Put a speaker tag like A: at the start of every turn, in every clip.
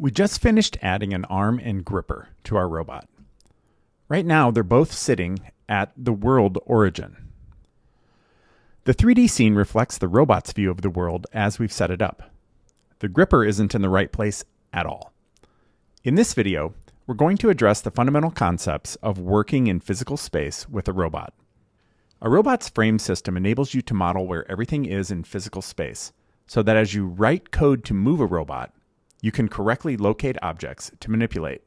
A: We just finished adding an arm and gripper to our robot. Right now, they're both sitting at the world origin. The 3D scene reflects the robot's view of the world as we've set it up. The gripper isn't in the right place at all. In this video, we're going to address the fundamental concepts of working in physical space with a robot. A robot's frame system enables you to model where everything is in physical space, so that as you write code to move a robot, you can correctly locate objects to manipulate.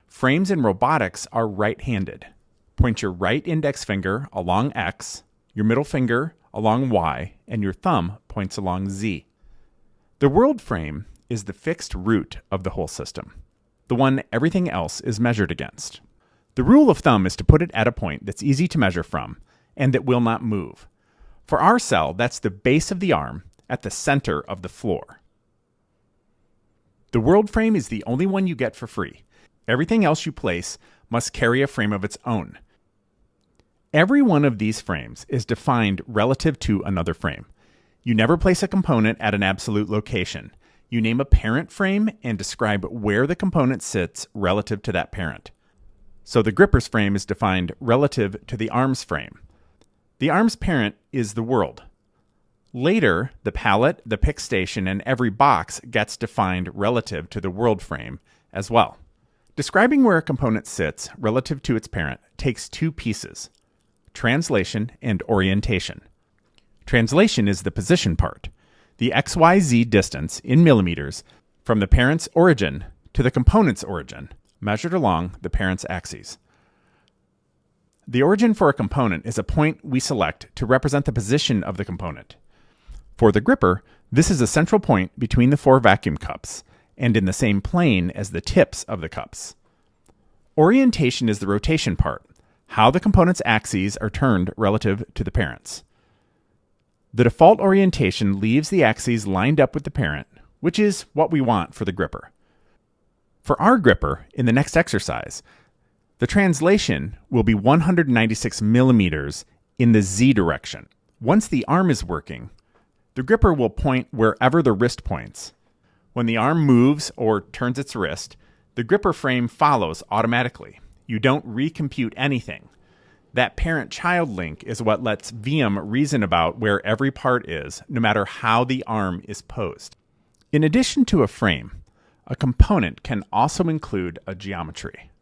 A: Frames in robotics are right-handed. Point your right index finger along X, your middle finger along Y, and your thumb points along Z. The world frame is the fixed root of the whole system, the one everything else is measured against. The rule of thumb is to put it at a point that's easy to measure from and that will not move. For our cell, that's the base of the arm at the center of the floor. The world frame is the only one you get for free. Everything else you place must carry a frame of its own. Every one of these frames is defined relative to another frame. You never place a component at an absolute location. You name a parent frame and describe where the component sits relative to that parent. So the gripper's frame is defined relative to the arm's frame. The arm's parent is the world. Later, the pallet, the pick station, and every box gets defined relative to the world frame as well. Describing where a component sits relative to its parent takes two pieces: translation and orientation. Translation is the position part, the XYZ distance in millimeters from the parent's origin to the component's origin, measured along the parent's axes. The origin for a component is a point we select to represent the position of the component. For the gripper, this is a central point between the four vacuum cups and in the same plane as the tips of the cups. Orientation is the rotation part, how the component's axes are turned relative to the parent's. The default orientation leaves the axes lined up with the parent, which is what we want for the gripper. For our gripper, in the next exercise, the translation will be 196 millimeters in the Z direction. Once the arm is working, the gripper will point wherever the wrist points. When the arm moves or turns its wrist, the gripper frame follows automatically. You don't recompute anything. That parent-child link is what lets Viam reason about where every part is, no matter how the arm is posed. In addition to a frame, a component can also include a geometry.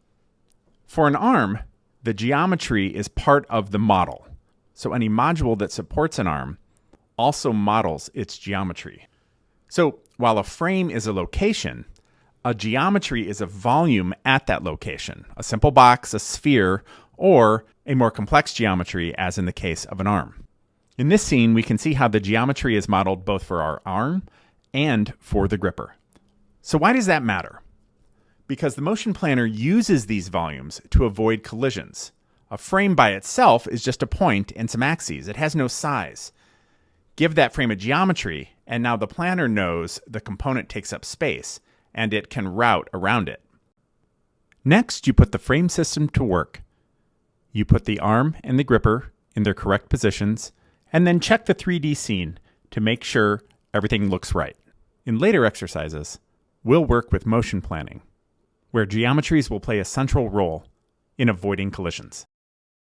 A: For an arm, the geometry is part of the model, so any module that supports an arm also models its geometry. So while a frame is a location, a geometry is a volume at that location, a simple box, a sphere, or a more complex geometry as in the case of an arm. In this scene, we can see how the geometry is modeled both for our arm and for the gripper. So why does that matter? Because the motion planner uses these volumes to avoid collisions. A frame by itself is just a point and some axes. It has no size. Give that frame a geometry, and now the planner knows the component takes up space, and it can route around it. Next, you put the frame system to work. You put the arm and the gripper in their correct positions, and then check the 3D scene to make sure everything looks right. In later exercises, we'll work with motion planning, where geometries will play a central role in avoiding collisions.